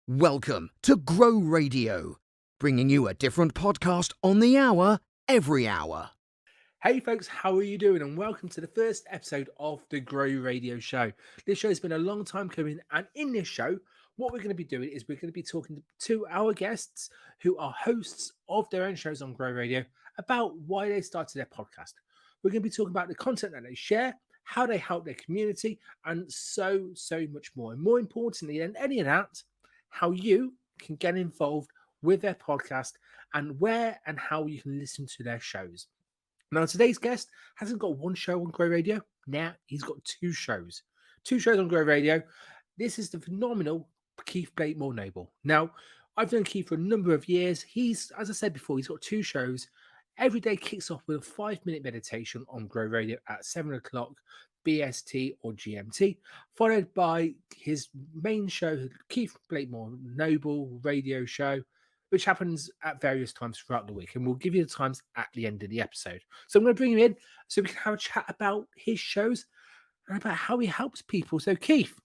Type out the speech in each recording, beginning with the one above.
Welcome to Grow Radio, bringing you a different podcast on the hour, every hour. Hey folks, how are you doing? And welcome to the first episode of the Grow Radio Show. This show has been a long time coming, and in this show, what we're going to be doing is we're going to be talking to our guests who are hosts of their own shows on Grow Radio about why they started their podcast. We're going to be talking about the content that they share, how they help their community, and so much more. And more importantly than any of that, how you can get involved with their podcast and where and how you can listen to their shows. Now, today's guest hasn't got one show on Grow Radio. Now, he's got two shows. Two shows on Grow Radio. This is the phenomenal Keith Blakemore-Noble. Now, I've known Keith for a number of years. He's, as I said before, he's got two shows. Every day kicks off with a 5-minute meditation on Grow Radio at 7 o'clock BST or GMT, followed by his main show, Keith Blakemore-Noble Radio Show, which happens at various times throughout the week. And we'll give you the times at the end of the episode. So I'm going to bring him in so we can have a chat about his shows and about how he helps people. So Keith,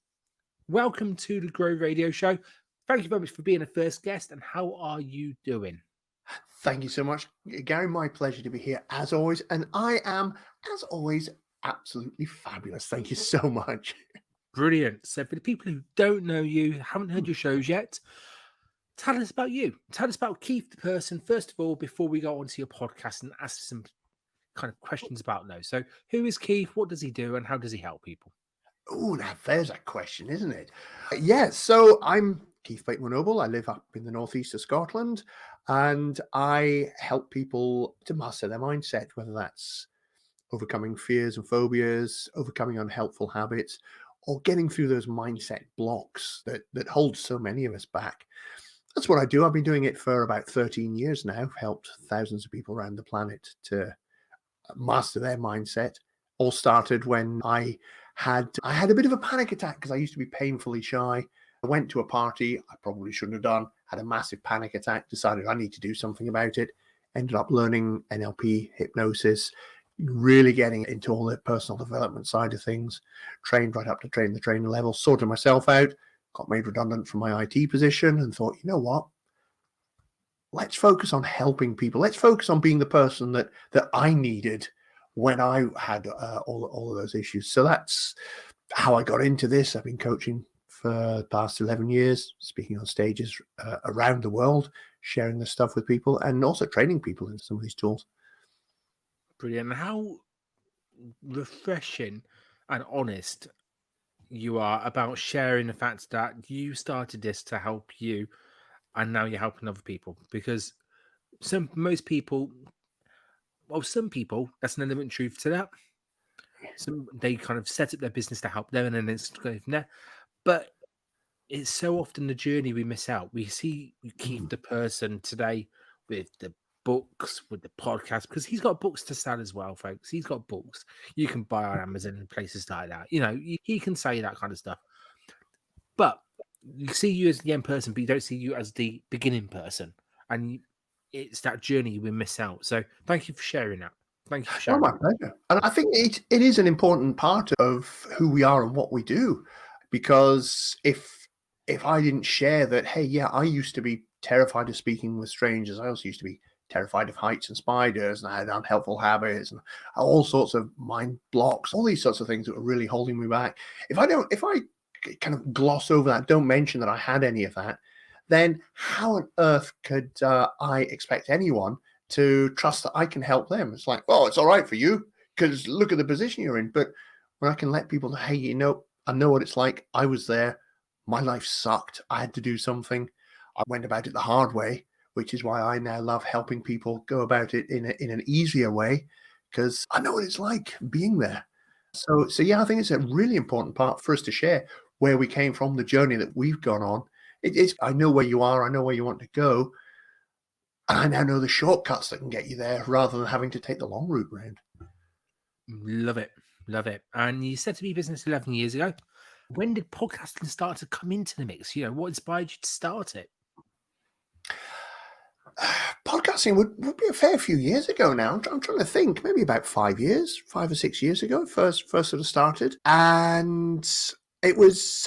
welcome to the Grow Radio Show. Thank you very much for being the first guest. And how are you doing? Thank you so much, Gary. My pleasure to be here as always. And I am, as always, absolutely fabulous. Thank you so much. Brilliant. So for the people who don't know you, haven't heard your shows yet, tell us about you. Tell us about Keith, the person, first of all, before we go on to your podcast and ask some kind of questions about those. So who is Keith? What does he do? And how does he help people? Oh, now there's a question, isn't it? So I'm Keith Blakemore-Noble. I live up in the northeast of Scotland, and I help people to master their mindset, whether that's overcoming fears and phobias, overcoming unhelpful habits, or getting through those mindset blocks that hold so many of us back. That's what I do. I've been doing it for about 13 years now. I've helped thousands of people around the planet to master their mindset. All started when I had a bit of a panic attack because I used to be painfully shy. I went to a party I probably shouldn't have done, had a massive panic attack, decided I need to do something about it, ended up learning NLP, hypnosis, really getting into all the personal development side of things, trained right up to train the trainer level, sorted myself out, got made redundant from my IT position and thought, you know what? Let's focus on helping people. Let's focus on being the person that I needed when I had all of those issues. So that's how I got into this. I've been coaching for the past 11 years, speaking on stages around the world, sharing this stuff with people and also training people in some of these tools. Brilliant. How refreshing and honest you are about sharing the fact that you started this to help you and now you're helping other people. Because some people, that's an element of truth to that. They kind of set up their business to help them and then it's going from there. But it's so often the journey we miss out. We see Keith the person today with the books, with the podcast, because he's got books to sell as well, folks. He's got books you can buy on Amazon and places like that. You know, he can say that kind of stuff. But you see you as the end person, but you don't see you as the beginning person. And it's that journey we miss out. So thank you for sharing that. Thank you for sharing. Oh, my pleasure. And I think it is an important part of who we are and what we do. Because if I didn't share that, hey, yeah, I used to be terrified of speaking with strangers. I also used to be terrified of heights and spiders, and I had unhelpful habits and all sorts of mind blocks, all these sorts of things that were really holding me back. If I kind of gloss over that, don't mention that I had any of that, then how on earth could I expect anyone to trust that I can help them? It's like, well, it's all right for you because look at the position you're in. But when I can let people know, hey, you know, I know what it's like. I was there. My life sucked. I had to do something. I went about it the hard way, which is why I now love helping people go about it in an easier way because I know what it's like being there. So yeah, I think it's a really important part for us to share where we came from, the journey that we've gone on. I know where you are. I know where you want to go. And I now know the shortcuts that can get you there rather than having to take the long route round. Love it. Love it. And you set up your business 11 years ago. When did podcasting start to come into the mix? You know, what inspired you to start it? Podcasting would be a fair few years ago now. I'm trying to think, maybe about 5 or 6 years ago, first sort of started. And it was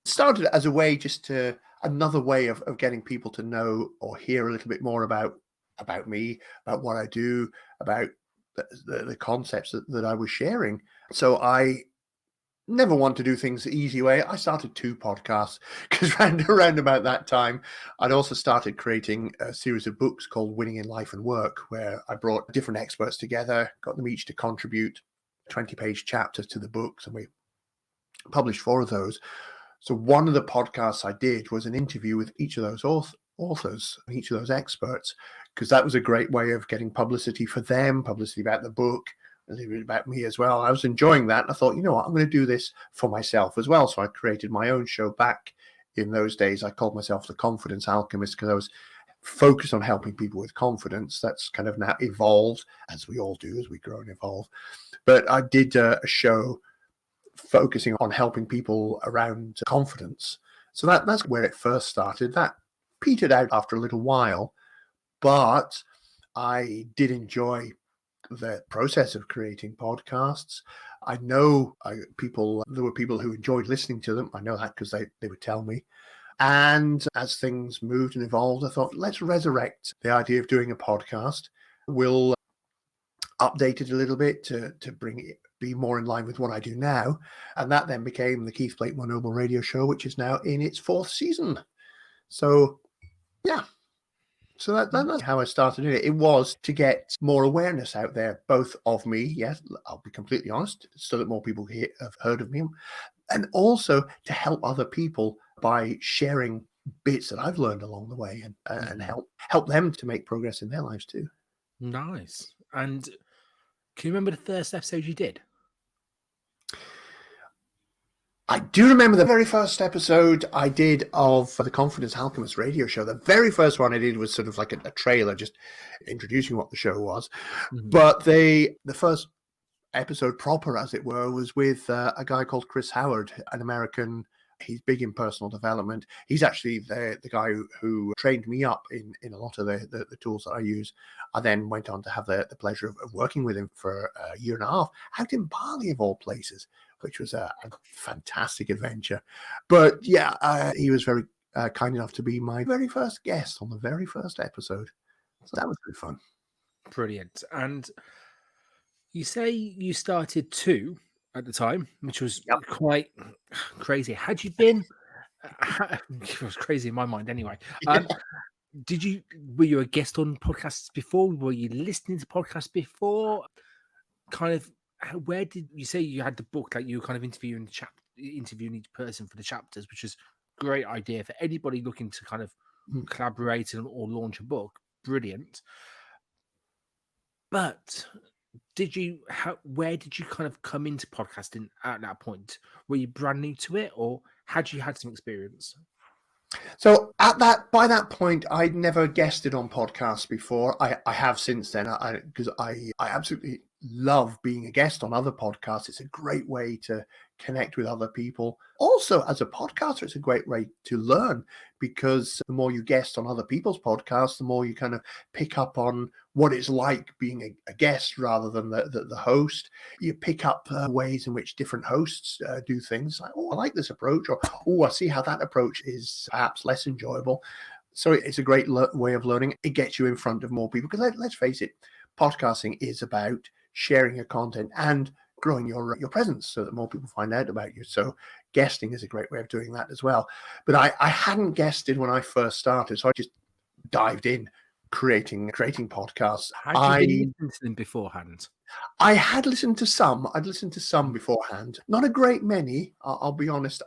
started as a way just to, another way of getting people to know or hear a little bit more about me, about what I do, about the concepts that I was sharing. So I never want to do things the easy way. I started 2 podcasts because around about that time, I'd also started creating a series of books called Winning in Life and Work, where I brought different experts together, got them each to contribute 20-page chapters to the books, and we published 4 of those. So one of the podcasts I did was an interview with each of those authors, each of those experts, because that was a great way of getting publicity for them, publicity about the book, a little bit about me as well. I was enjoying that. And I thought, you know what, I'm going to do this for myself as well. So I created my own show back in those days. I called myself the Confidence Alchemist because I was focused on helping people with confidence. That's kind of now evolved, as we all do as we grow and evolve. But I did a show focusing on helping people around confidence. So that's where it first started. That petered out after a little while, but I did enjoy the process of creating podcasts. I know there were people who enjoyed listening to them. I know that because they would tell me. And as things moved and evolved, I thought, let's resurrect the idea of doing a podcast. We'll update it a little bit to bring it be more in line with what I do now. And that then became the Keith Blakemore-Noble Radio Show, which is now in its 4th season. So, yeah. So that's how I started it. It was to get more awareness out there, both of me, yes, I'll be completely honest, so that more people have heard of me, and also to help other people by sharing bits that I've learned along the way and help them to make progress in their lives too. Nice. And can you remember the first episode you did? I do remember the very first episode I did of the Confidence Alchemist radio show. The very first one I did was sort of like a trailer, just introducing what the show was. Mm-hmm. But the first episode proper, as it were, was with a guy called Chris Howard, an American. He's big in personal development. He's actually the guy who trained me up in a lot of the tools that I use. I then went on to have the pleasure of working with him for a year and a half out in Bali, of all places, which was a fantastic adventure. But yeah, he was very kind enough to be my very first guest on the very first episode. So that was good fun. Brilliant. And you say you started 2 at the time, which was quite crazy. Had you been? It was crazy in my mind anyway. Were you a guest on podcasts before? Were you listening to podcasts before? Kind of, where did you say you had the book? Like you were kind of interviewing each person for the chapters, which is a great idea for anybody looking to kind of collaborate or launch a book. Brilliant. But where did you kind of come into podcasting at that point? Were you brand new to it, or had you had some experience? So by that point, I'd never guested on podcasts before. I have since then, because I absolutely love being a guest on other podcasts. It's a great way to connect with other people. Also, as a podcaster, it's a great way to learn, because the more you guest on other people's podcasts, the more you kind of pick up on what it's like being a guest rather than the host. You pick up ways in which different hosts do things. Like, oh, I like this approach, or oh, I see how that approach is perhaps less enjoyable. So it's a great way of learning. It gets you in front of more people, because let's face it, podcasting is about sharing your content and growing your presence so that more people find out about you. So guesting is a great way of doing that as well. But I hadn't guested when I first started, so I just dived in creating podcasts. Had you been listening to them beforehand? I had listened to some. I'd listened to some beforehand. Not a great many, I'll be honest.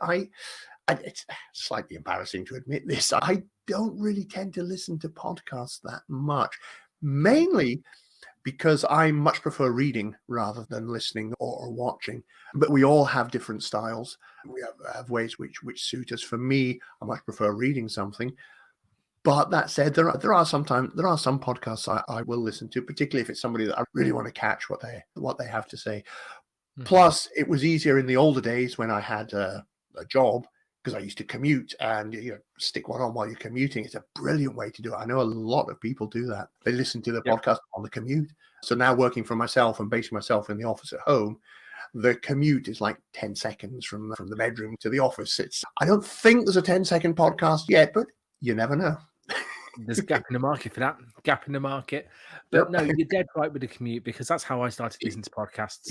It's slightly embarrassing to admit this. I don't really tend to listen to podcasts that much, mainly because I much prefer reading rather than listening or watching. But we all have different styles. We have ways which suit us. For me, I much prefer reading something. But that said, there are some podcasts I will listen to, particularly if it's somebody that I really want to catch what they have to say. Mm-hmm. Plus, it was easier in the older days when I had a job, because I used to commute, and stick one on while you're commuting. It's a brilliant way to do it. I know a lot of people do that. They listen to the podcast on the commute. So now, working for myself and basing myself in the office at home, the commute is like 10 seconds from the bedroom to the office. I don't think there's a 10-second podcast yet, but you never know. There's a gap in the market for that. Gap in the market. But Yep. no, you're dead right with the commute, because that's how I started listening to podcasts,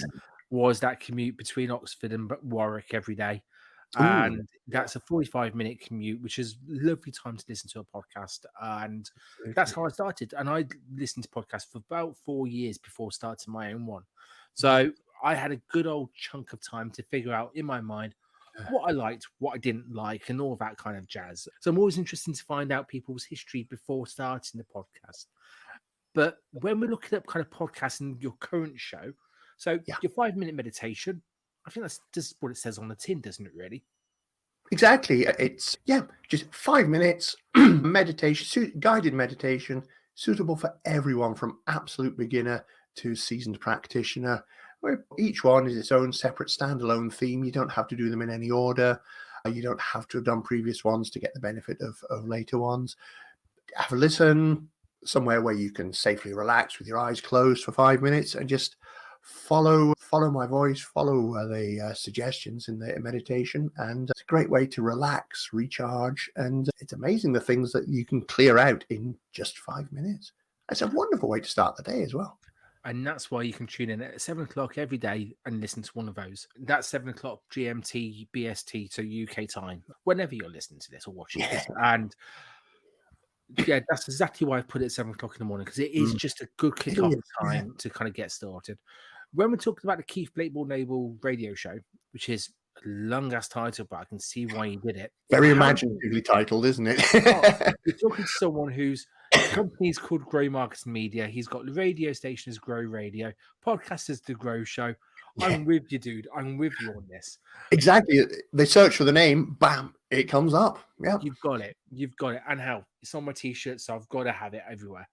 was that commute between Oxford and Warwick every day. And that's a 45-minute commute, which is a lovely time to listen to a podcast. And that's how I started. And I listened to podcasts for about 4 years before starting my own one. So I had a good old chunk of time to figure out in my mind what I liked, what I didn't like, and all that kind of jazz. So I'm always interested to find out people's history before starting the podcast. But when we're looking at kind of podcasts in your current show, so your 5-minute meditation, I think that's just what it says on the tin, doesn't it, really? Exactly. It's, just 5 minutes meditation, guided meditation, suitable for everyone from absolute beginner to seasoned practitioner, where each one is its own separate standalone theme. You don't have to do them in any order. You don't have to have done previous ones to get the benefit of later ones. Have a listen somewhere where you can safely relax with your eyes closed for 5 minutes and just follow my voice, follow the suggestions in the meditation. And it's a great way to relax, recharge. And it's amazing the things that you can clear out in just 5 minutes. It's a wonderful way to start the day as well. And that's why you can tune in at 7 o'clock every day and listen to one of those. That's 7 o'clock GMT, BST, so UK time, whenever you're listening to this or watching this. And that's exactly why I put it at 7 o'clock in the morning, because it is just a good kick-off time to kind of get started. When we're talking about the Keith Blakemore-Noble Radio Show, which is a long-ass title, but I can see why you did it. Very imaginatively titled, isn't it? You're talking to someone whose company's called Grow Marketing Media. He's got the radio station as Grow Radio, podcast is The Grow Show. I'm with you, dude. I'm with you on this. Exactly. They search for the name, bam, it comes up. Yeah, You've got it. And hell, it's on my t-shirt, so I've got to have it everywhere.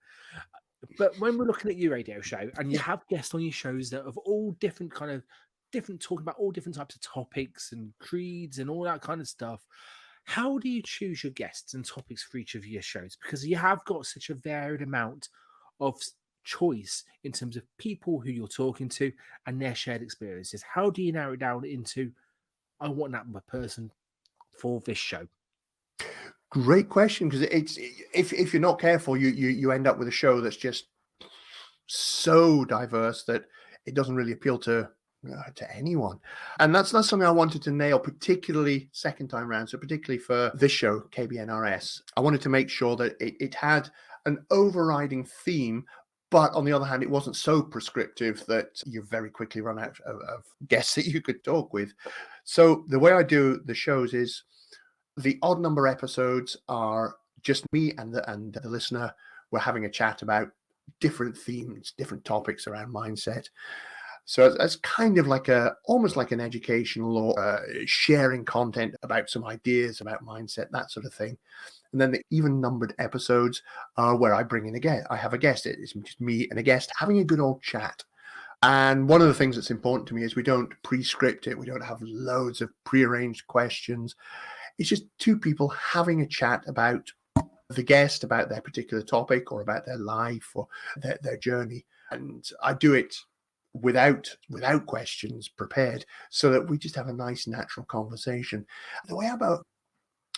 But when we're looking at your radio show and you have guests on your shows that of all different talking about all different types of topics and creeds and all that kind of stuff, how do you choose your guests and topics for each of your shows? Because you have got such a varied amount of choice in terms of people who you're talking to and their shared experiences. How do you narrow it down into, I want that person for this show? Great question, because it's if you're not careful, you end up with a show that's just so diverse that it doesn't really appeal to anyone. And that's not something I wanted to nail, particularly second time round. So particularly for this show, KBNRS, I wanted to make sure that it had an overriding theme, but on the other hand, it wasn't so prescriptive that you very quickly run out of guests that you could talk with. So the way I do the shows is the odd number episodes are just me and the listener. We're having a chat about different themes, different topics around mindset. So it's kind of like almost like an educational or sharing content about some ideas about mindset, that sort of thing. And then the even numbered episodes are where I bring in a guest. I have a guest. It's just me and a guest having a good old chat. And one of the things that's important to me is we don't pre-script it. We don't have loads of prearranged questions. It's just two people having a chat about the guest, about their particular topic or about their life or their journey. And I do it without questions prepared so that we just have a nice natural conversation. The way about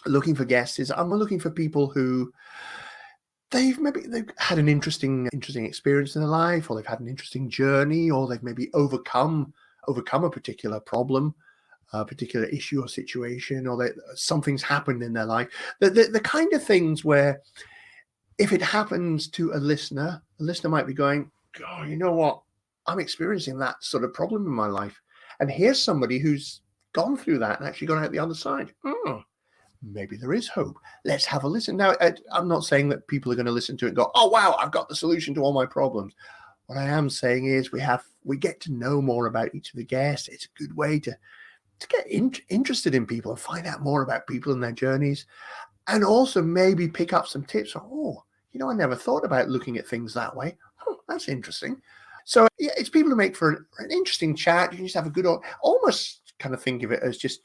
looking for guests is I'm looking for people who they've had an interesting experience in their life, or they've had an interesting journey, or they've maybe overcome a particular problem, a particular issue or situation, or that something's happened in their life. The kind of things where if it happens to a listener might be going, oh, you know what? I'm experiencing that sort of problem in my life. And here's somebody who's gone through that and actually gone out the other side. Maybe there is hope. Let's have a listen. Now, I'm not saying that people are going to listen to it and go, oh, wow, I've got the solution to all my problems. What I am saying is we get to know more about each of the guests. It's a good way to get interested in people and find out more about people and their journeys, and also maybe pick up some tips. Oh, I never thought about looking at things that way. Oh, that's interesting. So yeah, it's people who make for an interesting chat. You can just have a good, almost kind of think of it as just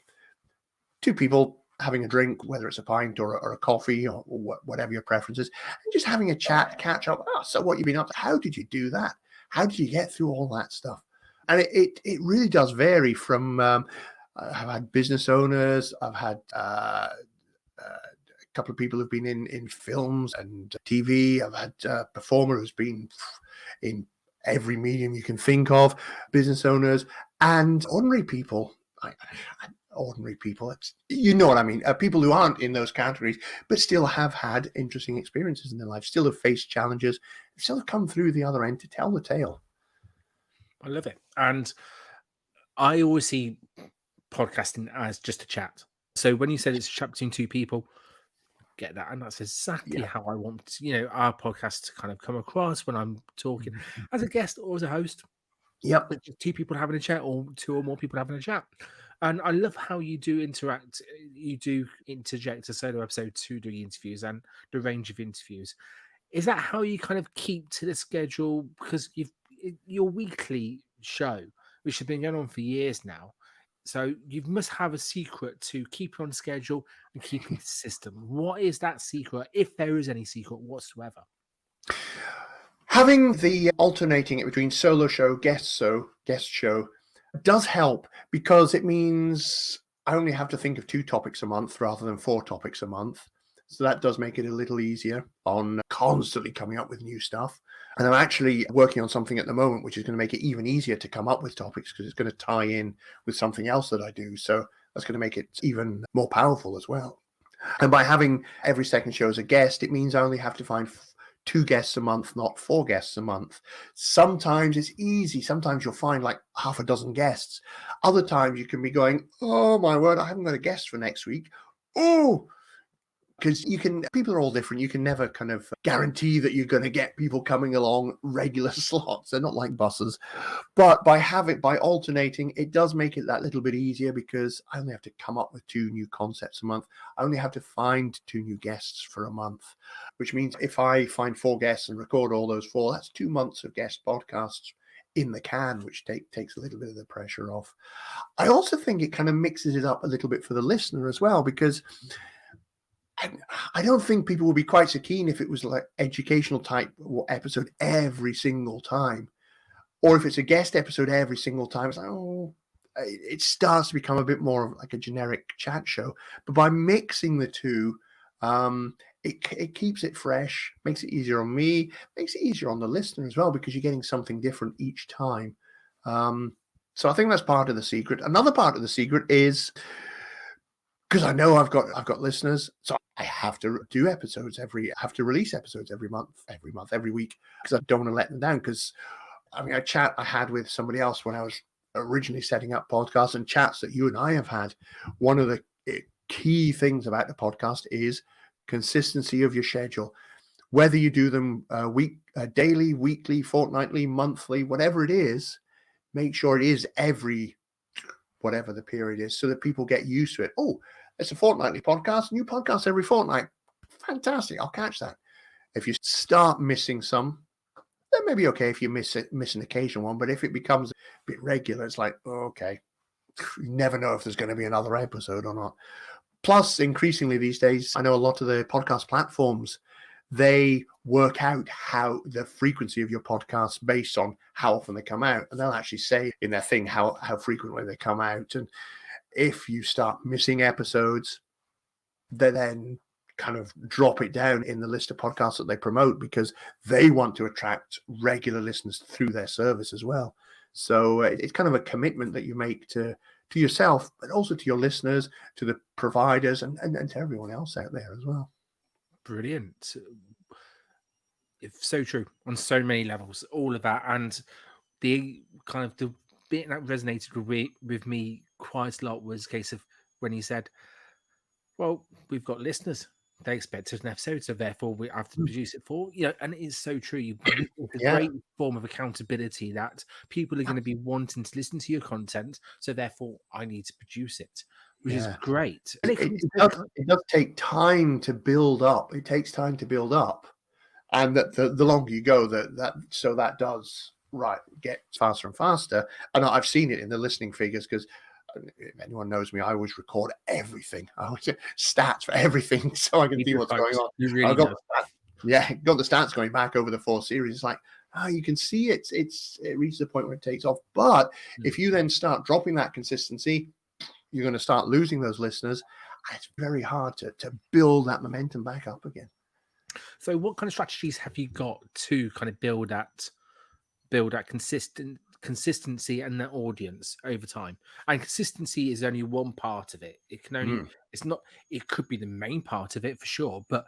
two people having a drink, whether it's a pint or a coffee or whatever your preference is, and just having a chat, catch up. Oh, so what you've been up to? How did you do that? How did you get through all that stuff? And it really does vary from, I've had business owners, I've had a couple of people who've been in films and TV. I've had a performer who's been in every medium you can think of, business owners and ordinary people. Ordinary people, you know what I mean, people who aren't in those categories, but still have had interesting experiences in their life, still have faced challenges, still have come through the other end to tell the tale. I love it. And I always see podcasting as just a chat. So when you said it's a chat between two people, get that. And that's exactly how I want, our podcast to kind of come across when I'm talking as a guest or as a host. Yep. But just two people having a chat or two or more people having a chat. And I love how you do interact. You do interject a solo episode to do the interviews and the range of interviews. Is that how you kind of keep to the schedule? Because your weekly show, which has been going on for years now, so you must have a secret to keep on schedule and keeping the system. What is that secret, if there is any secret whatsoever? Having the alternating it between solo show, guest show does help, because it means I only have to think of 2 topics a month rather than 4 topics a month. So that does make it a little easier on constantly coming up with new stuff. And I'm actually working on something at the moment which is going to make it even easier to come up with topics, because it's going to tie in with something else that I do. So that's going to make it even more powerful as well. And by having every second show as a guest, it means I only have to find 2 guests a month, not 4 guests a month. Sometimes it's easy. Sometimes you'll find like half a dozen guests. Other times you can be going, oh my word, I haven't got a guest for next week. Oh, because people are all different. You can never kind of guarantee that you're going to get people coming along regular slots. They're not like buses. But by alternating, it does make it that little bit easier, because I only have to come up with 2 new concepts a month. I only have to find 2 new guests for a month, which means if I find 4 guests and record all those 4, that's 2 months of guest podcasts in the can, which takes a little bit of the pressure off. I also think it kind of mixes it up a little bit for the listener as well, because I don't think people would be quite so keen if it was like educational type episode every single time, or if it's a guest episode every single time. It's like, it starts to become a bit more of like a generic chat show. But by mixing the 2, it keeps it fresh, makes it easier on me, makes it easier on the listener as well, because you're getting something different each time. So I think that's part of the secret. Another part of the secret is, because I know I've got listeners, so I have to do episodes have to release episodes every month, every week, because I don't want to let them down. Because a chat I had with somebody else when I was originally setting up podcasts, and chats that you and I have had, one of the key things about the podcast is consistency of your schedule. Whether you do them daily, weekly, fortnightly, monthly, whatever it is, make sure it is every whatever the period is, so that people get used to it. Oh, it's a fortnightly podcast, new podcast every fortnight. Fantastic, I'll catch that. If you start missing some, then maybe okay if you miss an occasional one, but if it becomes a bit regular, it's like, okay, you never know if there's going to be another episode or not. Plus, increasingly these days, I know a lot of the podcast platforms, they work out how the frequency of your podcasts based on how often they come out. And they'll actually say in their thing how frequently they come out. And if you start missing episodes, they then kind of drop it down in the list of podcasts that they promote, because they want to attract regular listeners through their service as well. So it's kind of a commitment that you make to yourself, but also to your listeners, to the providers, and to everyone else out there as well. Brilliant. It's so true on so many levels, all of that. And the kind of the bit that resonated with me quite a lot was a case of when he said, well, we've got listeners, they expect an episode, so therefore we have to produce it for, and it is so true. It's a great form of accountability that people are going to be wanting to listen to your content, so therefore I need to produce it, which is great. It does take time to build up. It takes time to build up, and that the longer you go, that does get faster and faster. And I've seen it in the listening figures, because if anyone knows me, I always record everything. I always stats for everything, so I can see what's going on. You really got the stats going back over the 4 series. It's like, you can see it reaches a point where it takes off. But if you then start dropping that consistency, you're going to start losing those listeners. And it's very hard to build that momentum back up again. So what kind of strategies have you got to kind of build that consistency and that audience over time? And consistency is only one part of it. It can only it could be the main part of it for sure, but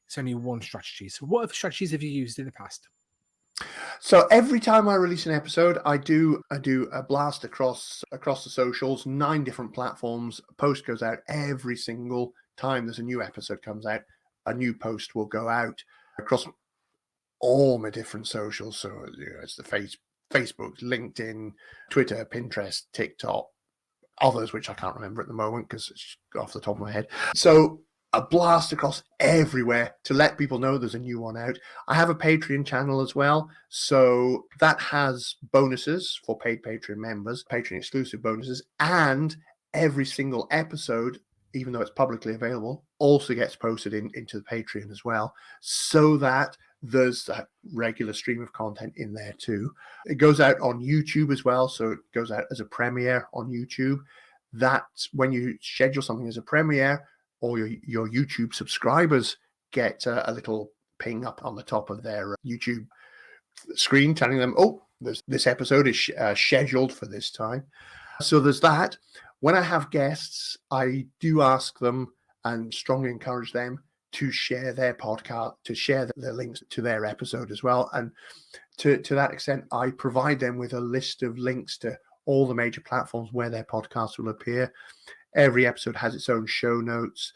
it's only one strategy. So what other strategies have you used in the past? So every time I release an episode, I do a blast across the socials, 9 different platforms. A post goes out every single time there's a new episode comes out. A new post will go out across all my different socials. So it's the Facebook, LinkedIn, Twitter, Pinterest, TikTok, others which I can't remember at the moment because it's off the top of my head. So a blast across everywhere to let people know there's a new one out. I have a Patreon channel as well. So that has bonuses for paid Patreon members, Patreon exclusive bonuses, and every single episode, even though it's publicly available, also gets posted into the Patreon as well, so that there's a regular stream of content in there too. It goes out on YouTube as well, so it goes out as a premiere on YouTube. That's when you schedule something as a premiere, or your YouTube subscribers get a little ping up on the top of their YouTube screen telling them, oh, this episode is scheduled for this time. So there's that. When I have guests, I do ask them and strongly encourage them to share their podcast, to share the links to their episode as well. And to that extent, I provide them with a list of links to all the major platforms where their podcast will appear. Every episode has its own show notes.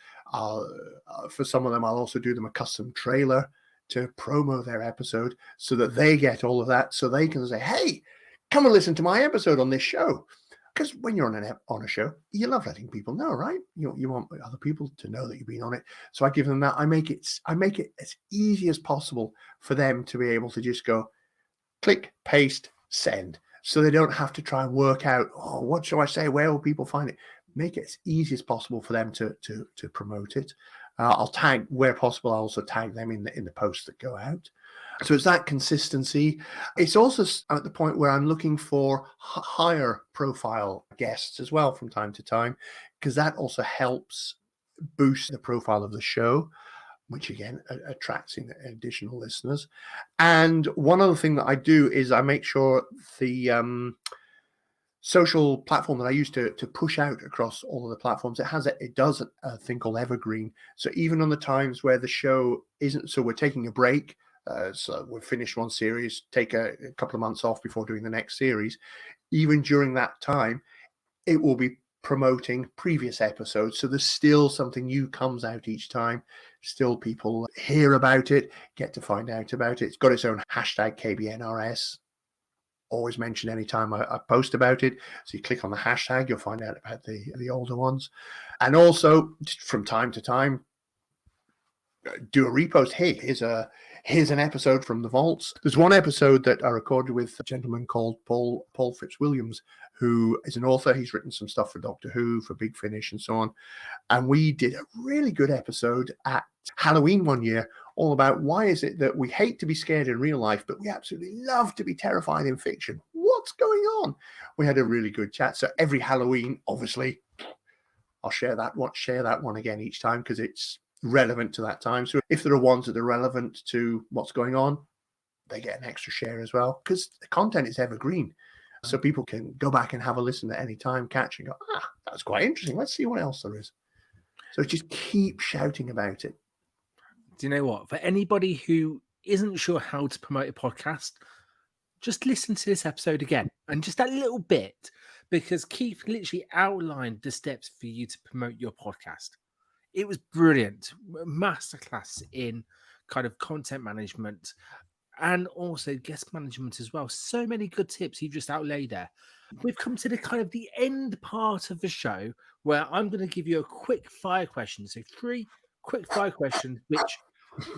For some of them, I'll also do them a custom trailer to promo their episode so that they get all of that, so they can say, hey, come and listen to my episode on this show. Because when you're on a show, you love letting people know, right? You want other people to know that you've been on it. So I give them that. I make it as easy as possible for them to be able to just go, click, paste, send. So they don't have to try and work out, oh, what shall I say? Where will people find it? Make it as easy as possible for them to promote it. I'll tag, where possible, I'll also tag them in the posts that go out. So it's that consistency. It's also at the point where I'm looking for higher profile guests as well from time to time, because that also helps boost the profile of the show, which again attracts in additional listeners. And one other thing that I do is I make sure the social platform that I use to push out across all of the platforms, it does a thing called evergreen. So even on the times where the show isn't, so we're taking a break, so we've finished one series, take a couple of months off before doing the next series, even during that time, it will be promoting previous episodes. So there's still something new comes out each time. Still people hear about it, get to find out about it. It's got its own hashtag KBNRS. Always mention anytime I post about it. So you click on the hashtag, you'll find out about the older ones. And also, just from time to time, do a repost. Hey, here's an episode from the vaults. There's one episode that I recorded with a gentleman called Paul Fitzwilliams, who is an author. He's written some stuff for Doctor Who, for Big Finish, and so on. And we did a really good episode at Halloween one year, all about why is it that we hate to be scared in real life, but we absolutely love to be terrified in fiction. What's going on? We had a really good chat. So every Halloween, obviously, I'll share that one again each time because it's relevant to that time. So if there are ones that are relevant to what's going on, they get an extra share as well, because the content is evergreen. So people can go back and have a listen at any time, catch and go, that's quite interesting. Let's see what else there is. So just keep shouting about it. Do you know what? For anybody who isn't sure how to promote a podcast, just listen to this episode again and just that little bit, because Keith literally outlined the steps for you to promote your podcast. It was brilliant. Masterclass in kind of content management and also guest management as well. So many good tips you've just outlaid there. We've come to the end part of the show where I'm going to give you a quick fire question. So 3 quick fire questions, which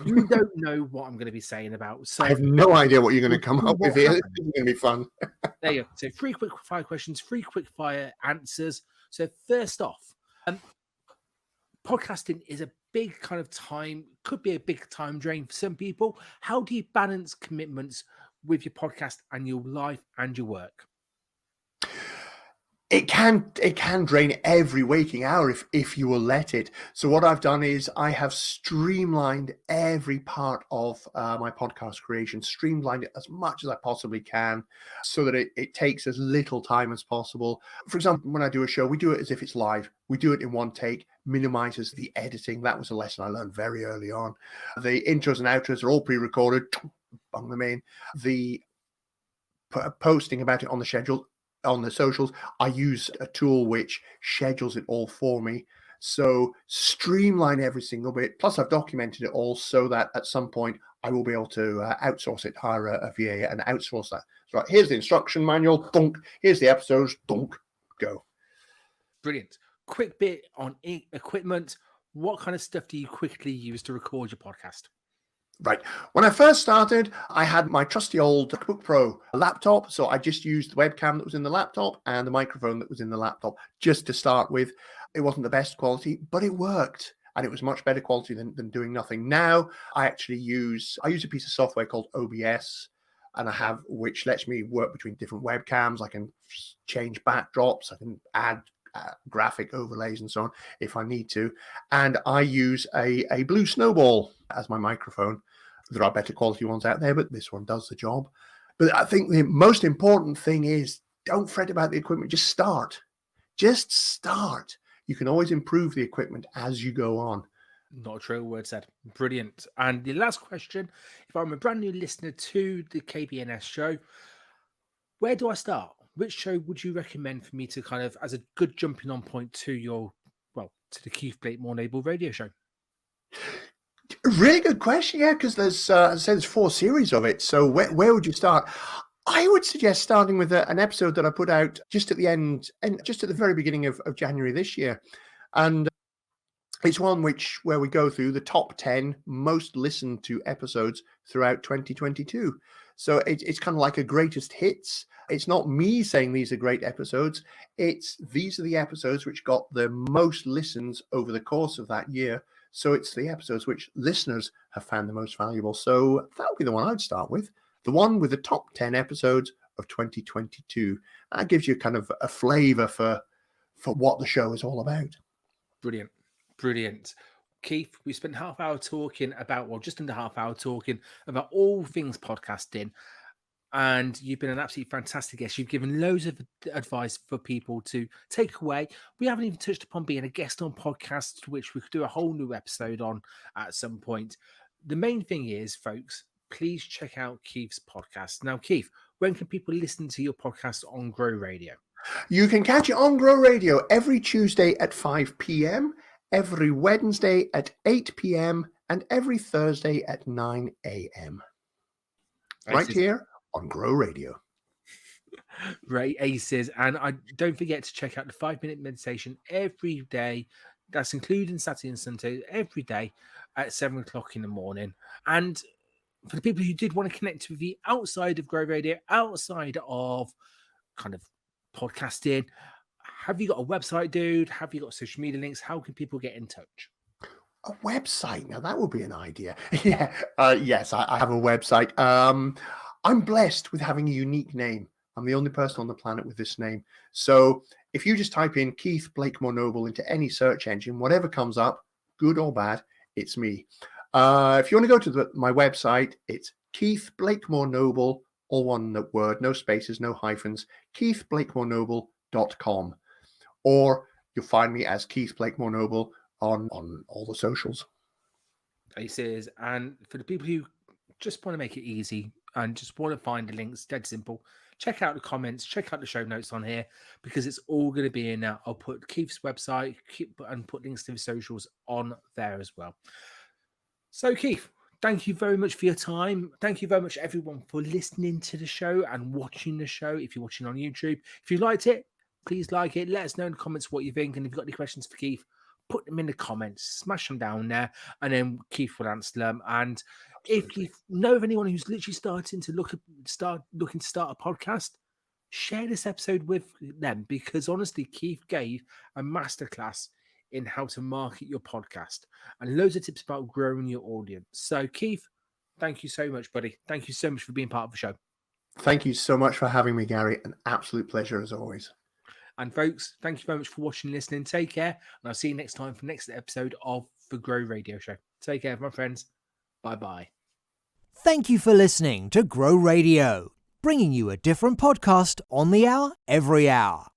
you don't know what I'm going to be saying about. So I have no idea what you're going to come up with here. It's going to be fun. There you go. So 3 quick fire questions, 3 quick fire answers. So first off, podcasting is a big kind of time, could be a big time drain for some people. How do you balance commitments with your podcast and your life and your work? It can drain every waking hour if you will let it. So what I've done is I have streamlined every part of my podcast creation, streamlined it as much as I possibly can so that it takes as little time as possible. For example, when I do a show, we do it as if it's live. We do it in one take, minimizes the editing. That was a lesson I learned very early on. The intros and outros are all pre-recorded, bung them in. The posting about it on the schedule, on the socials, I use a tool which schedules it all for me. So streamline every single bit. Plus, I've documented it all so that at some point I will be able to outsource it, hire a VA and outsource that. So, right, here's the instruction manual, dunk. Here's the episodes, dunk, go. Brilliant. Quick bit on equipment. What kind of stuff do you quickly use to record your podcast? Right. When I first started, I had my trusty old MacBook Pro laptop. So I just used the webcam that was in the laptop and the microphone that was in the laptop just to start with. It wasn't the best quality, but it worked. And it was much better quality than doing nothing. Now I actually use a piece of software called OBS, and which lets me work between different webcams. I can change backdrops. I can add graphic overlays and so on if I need to. And I use a Blue Snowball as my microphone. There are better quality ones out there, but this one does the job. But I think the most important thing is don't fret about the equipment. Just start. Just start. You can always improve the equipment as you go on. Not a true word said. Brilliant. And the last question, if I'm a brand new listener to the KBNS show, where do I start? Which show would you recommend for me to kind of, as a good jumping on point to to the Keith Blakemore-Noble Radio Show? Really good question, yeah, because there's, as I said, there's 4 series of it. So where would you start? I would suggest starting with an episode that I put out just at the end, and just at the very beginning of January this year. And it's one where we go through the top 10 most listened to episodes throughout 2022. So it's kind of like a greatest hits. It's not me saying these are great episodes. These are the episodes which got the most listens over the course of that year. So it's the episodes which listeners have found the most valuable. So that would be the one I'd start with. The one with the top 10 episodes of 2022. That gives you kind of a flavor for what the show is all about. Brilliant. Brilliant. Keith, we spent half hour talking about, just under half hour talking about all things podcasting. And you've been an absolutely fantastic guest. You've given loads of advice for people to take away. We haven't even touched upon being a guest on podcasts, which we could do a whole new episode on at some point. The main thing is, folks, please check out Keith's podcast. Now, Keith, when can people listen to your podcast on Grow Radio? You can catch it on Grow Radio every Tuesday at 5 p.m., every Wednesday at 8 p.m., and every Thursday at 9 a.m. Right here on Grow Radio. Right, aces. And don't forget to check out the 5-minute meditation every day. That's including Saturday and Sunday, every day at 7 o'clock in the morning. And for the people who did want to connect with you outside of Grow Radio, outside of kind of podcasting, have you got a website, dude? Have you got social media links? How can people get in touch? A website? Now, that would be an idea. Yeah. Yes, I have a website. I'm blessed with having a unique name. I'm the only person on the planet with this name. So if you just type in Keith Blakemore-Noble into any search engine, whatever comes up, good or bad, it's me. If you want to go to my website, it's Keith Blakemore-Noble, all one word, no spaces, no hyphens, keithblakemorenoble.com. Or you'll find me as Keith Blakemore-Noble on all the socials. Aces. And for the people who just want to make it easy and just want to find the links, dead simple, check out the comments, check out the show notes on here, because it's all going to be in there. I'll put Keith's website and put links to the socials on there as well. So, Keith, thank you very much for your time. Thank you very much, everyone, for listening to the show and watching the show. If you're watching on YouTube, if you liked it, please like it. Let us know in the comments what you think. And if you've got any questions for Keith, put them in the comments, smash them down there, and then Keith will answer them. And if you know of anyone who's literally starting to looking to start a podcast, share this episode with them, because honestly, Keith gave a masterclass in how to market your podcast and loads of tips about growing your audience. So, Keith, thank you so much, buddy. Thank you so much for being part of the show. Thank you so much for having me, Gary. An absolute pleasure as always. And folks, thank you very much for watching and listening. Take care, and I'll see you next time for the next episode of the Grow Radio Show. Take care, my friends. Bye-bye. Thank you for listening to Grow Radio, bringing you a different podcast on the hour every hour.